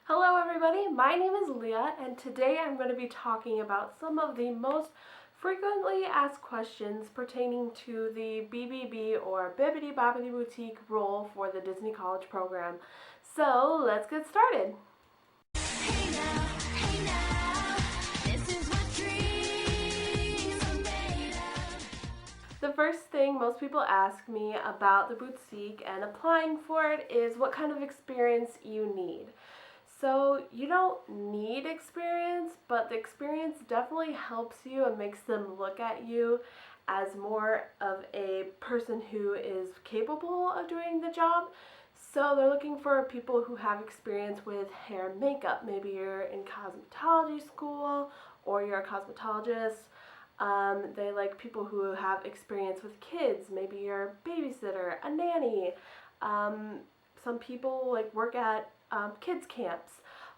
Hello everybody, my name is Leah and today I'm going to be talking about some of the most frequently asked questions pertaining to the BBB or Bibbidi Bobbidi Boutique role for the Disney College program. So let's get started. Hey now, this is what dreams are made of. The first thing most people ask me about the boutique and applying for it is what kind of experience you need. So you don't need experience, but the experience definitely helps you and makes them look at you as more of a person who is capable of doing the job. So they're looking for people who have experience with hair and makeup. Maybe you're in cosmetology school or you're a cosmetologist. They like people who have experience with kids. Maybe you're a babysitter, a nanny. Some people work at kids camps.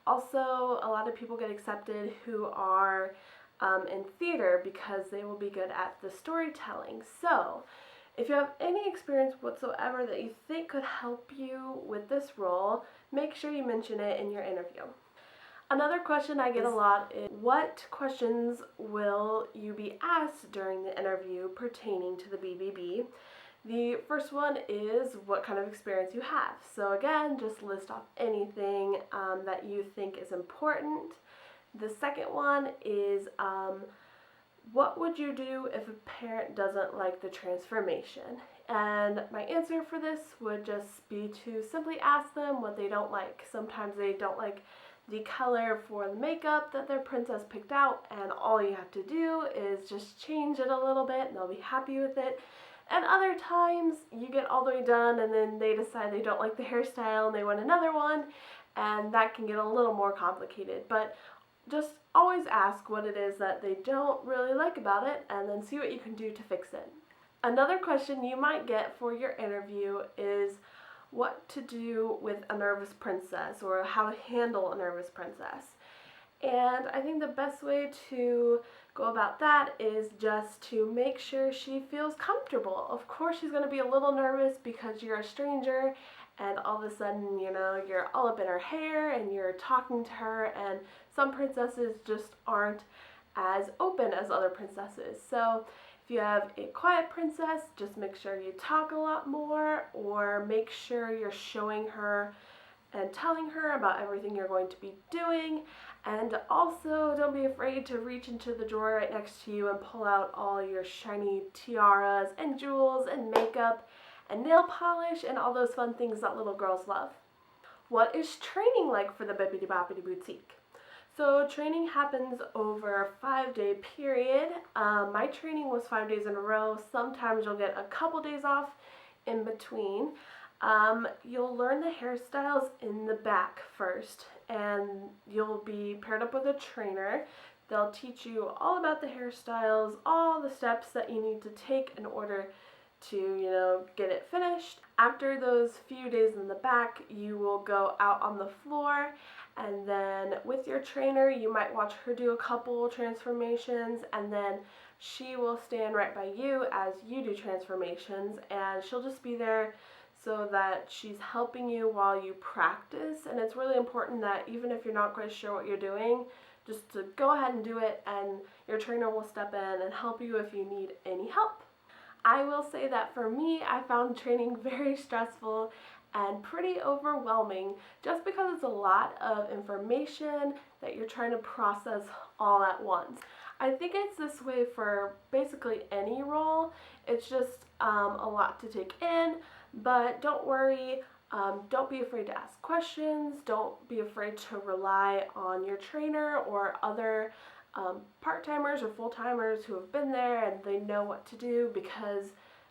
Also, a lot of people get accepted who are in theater because they will be good at the storytelling. So, if you have any experience whatsoever that you think could help you with this role, make sure you mention it in your interview. Another question I get a lot is, what questions will you be asked during the interview pertaining to the BBB? The first one is what kind of experience you have. So again, just list off anything that you think is important. The second one is what would you do if a parent doesn't like the transformation? And my answer for this would just be to simply ask them what they don't like. Sometimes they don't like the color for the makeup that their princess picked out, and all you have to do is just change it a little bit and they'll be happy with it. And other times you get all the way done and then they decide they don't like the hairstyle and they want another one, and that can get a little more complicated. But just always ask what it is that they don't really like about it and then see what you can do to fix it. Another question you might get for your interview is what to do with a nervous princess or how to handle a nervous princess. And I think the best way to go about that is just to make sure she feels comfortable. Of course, she's going to be a little nervous because you're a stranger and all of a sudden, you're all up in her hair and you're talking to her, and some princesses just aren't as open as other princesses. So if you have a quiet princess, just make sure you talk a lot more, or make sure you're showing her and telling her about everything you're going to be doing. And also, don't be afraid to reach into the drawer right next to you and pull out all your shiny tiaras and jewels and makeup and nail polish and all those fun things that little girls love. What is training like for the Bibbidi Bobbidi Boutique? So training happens over a 5-day period. My training was 5 days in a row. Sometimes you'll get a couple days off in between. You'll learn the hairstyles in the back first, and you'll be paired up with a trainer. They'll teach you all about the hairstyles, all the steps that you need to take in order to, get it finished. After those few days in the back, you will go out on the floor, and then with your trainer, you might watch her do a couple transformations, and then she will stand right by you as you do transformations, and she'll just be there so that she's helping you while you practice. And it's really important that even if you're not quite sure what you're doing, just to go ahead and do it, and your trainer will step in and help you if you need any help. I will say that for me, I found training very stressful and pretty overwhelming just because it's a lot of information that you're trying to process all at once. I think it's this way for basically any role. It's just a lot to take in, but don't worry. Don't be afraid to ask questions. Don't be afraid to rely on your trainer or other part-timers or full-timers who have been there and they know what to do, because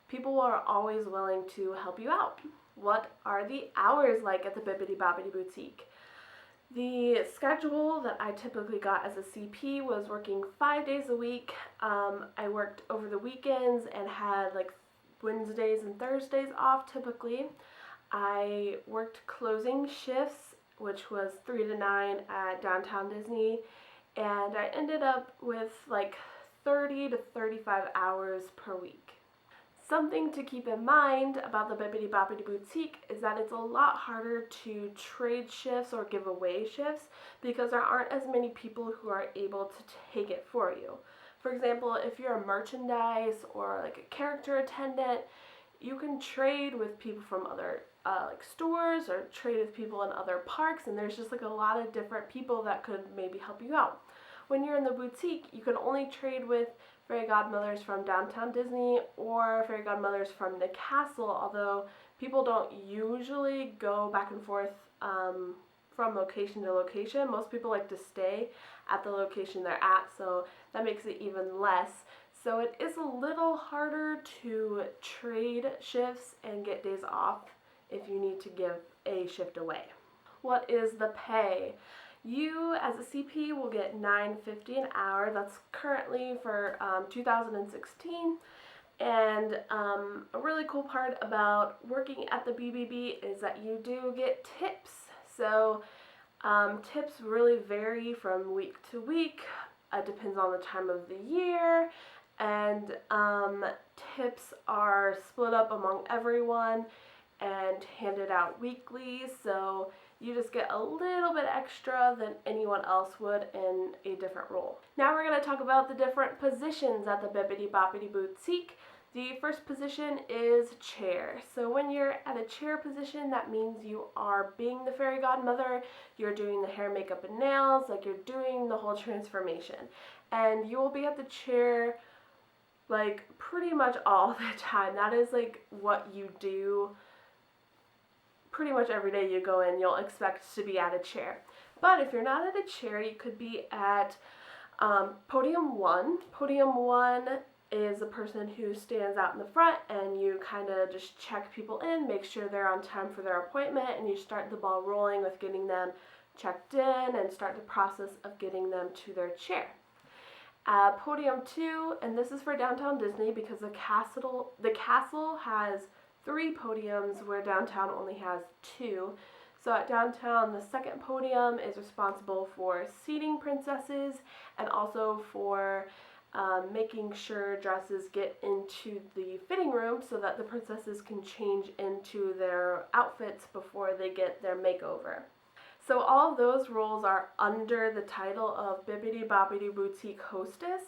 people are always willing to help you out. What are the hours like at the Bibbidi Bobbidi Boutique? The schedule that I typically got as a CP was working 5 days a week. I worked over the weekends and had Wednesdays and Thursdays off typically. I worked closing shifts, which was 3 to 9 at Downtown Disney, and I ended up with 30 to 35 hours per week. Something to keep in mind about the Bibbidi Bobbidi Boutique is that it's a lot harder to trade shifts or give away shifts because there aren't as many people who are able to take it for you. For example, if you're a merchandise or like a character attendant, you can trade with people from other like stores or trade with people in other parks, and there's just like a lot of different people that could maybe help you out. When you're in the boutique, you can only trade with fairy godmothers from downtown Disney or fairy godmothers from the castle, although people don't usually go back and forth from location to location. Most people like to stay at the location they're at, so that makes it even less. So it is a little harder to trade shifts and get days off if you need to give a shift away. What is the pay? You, as a CP, will get $9.50 an hour. That's currently for 2016. And a really cool part about working at the BBB is that you do get tips. So tips really vary from week to week. It depends on the time of the year. And tips are split up among everyone and handed out weekly. So you just get a little bit extra than anyone else would in a different role. Now we're going to talk about the different positions at the Bibbidi Bobbidi Boutique. The first position is chair. So when you're at a chair position, that means you are being the fairy godmother, you're doing the hair, makeup, and nails, like you're doing the whole transformation. And you will be at the chair like pretty much all the time. That is like what you do pretty much every day you go in, you'll expect to be at a chair. But if you're not at a chair, you could be at Podium 1. Podium 1 is a person who stands out in the front and you kind of just check people in, make sure they're on time for their appointment, and you start the ball rolling with getting them checked in and start the process of getting them to their chair. Podium 2, and this is for downtown Disney because the castle has 3 podiums where downtown only has 2. So at downtown, the second podium is responsible for seating princesses and also for making sure dresses get into the fitting room so that the princesses can change into their outfits before they get their makeover. So all of those roles are under the title of Bibbidi Bobbidi Boutique Hostess,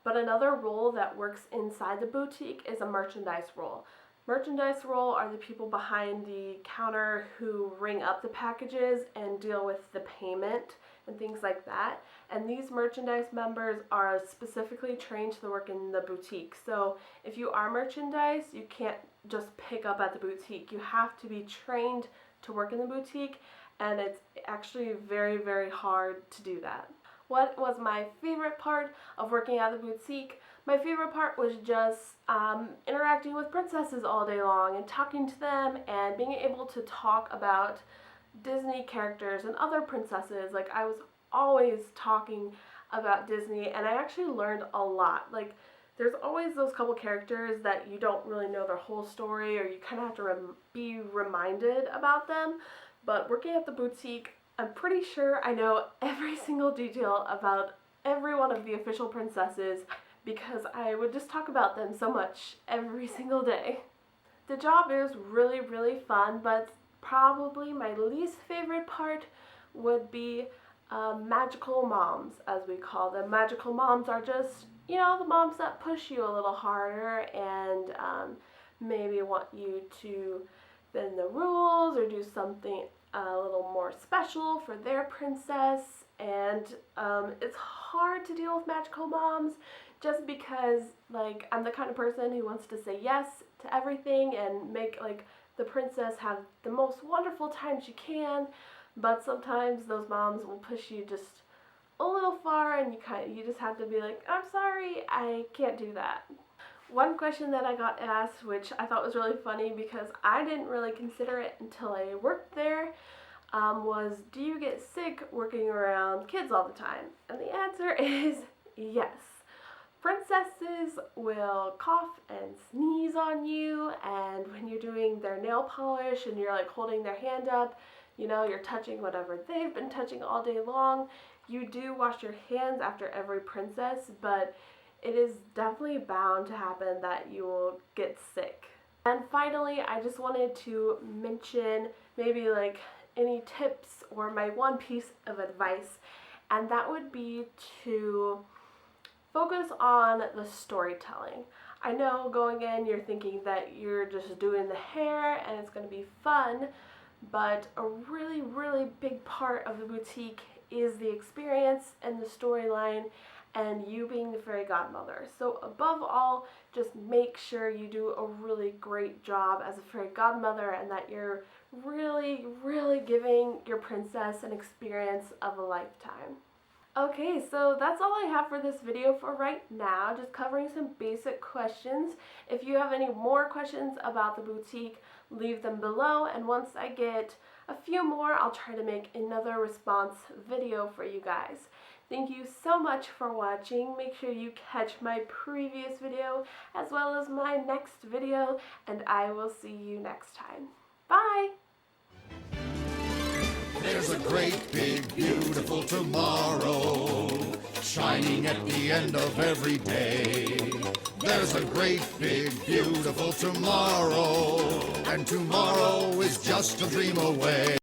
but another role that works inside the boutique is a merchandise role. Merchandise role are the people behind the counter who ring up the packages and deal with the payment and things like that. And these merchandise members are specifically trained to work in the boutique. So if you are merchandise, you can't just pick up at the boutique. You have to be trained to work in the boutique, and it's actually very, very hard to do that. What was my favorite part of working at the boutique? My favorite part was just interacting with princesses all day long and talking to them and being able to talk about Disney characters and other princesses. Like, I was always talking about Disney, and I actually learned a lot. Like, there's always those couple characters that you don't really know their whole story, or you kind of have to be reminded about them. But working at the boutique, I'm pretty sure I know every single detail about every one of the official princesses because I would just talk about them so much every single day. The job is really, really fun, but probably my least favorite part would be magical moms, as we call them. Magical moms are just, you know, the moms that push you a little harder and maybe want you to bend the rules or do something a little more special for their princess. And it's hard to deal with magical moms just because, like, I'm the kind of person who wants to say yes to everything and make, like, the princess have the most wonderful time she can, but sometimes those moms will push you just a little far and you just have to be like, I'm sorry, I can't do that. One question that I got asked, which I thought was really funny because I didn't really consider it until I worked there, was, do you get sick working around kids all the time? And the answer is yes. Princesses will cough and sneeze on you, and when you're doing their nail polish and you're like holding their hand up, you know, you're touching whatever they've been touching all day long. You do wash your hands after every princess, but it is definitely bound to happen that you will get sick. And finally, I just wanted to mention maybe like any tips or my one piece of advice, and that would be to focus on the storytelling. I know going in you're thinking that you're just doing the hair and it's going to be fun, but a really, really big part of the boutique is the experience and the storyline and you being the fairy godmother. So above all, just make sure you do a really great job as a fairy godmother and that you're really, really giving your princess an experience of a lifetime. Okay, so that's all I have for this video for right now, just covering some basic questions. If you have any more questions about the boutique, leave them below, and once I get a few more, I'll try to make another response video for you guys. Thank you so much for watching. Make sure you catch my previous video as well as my next video, and I will see you next time. Bye! There's a great, big, beautiful tomorrow, shining at the end of every day. There's a great, big, beautiful tomorrow, and tomorrow is just a dream away.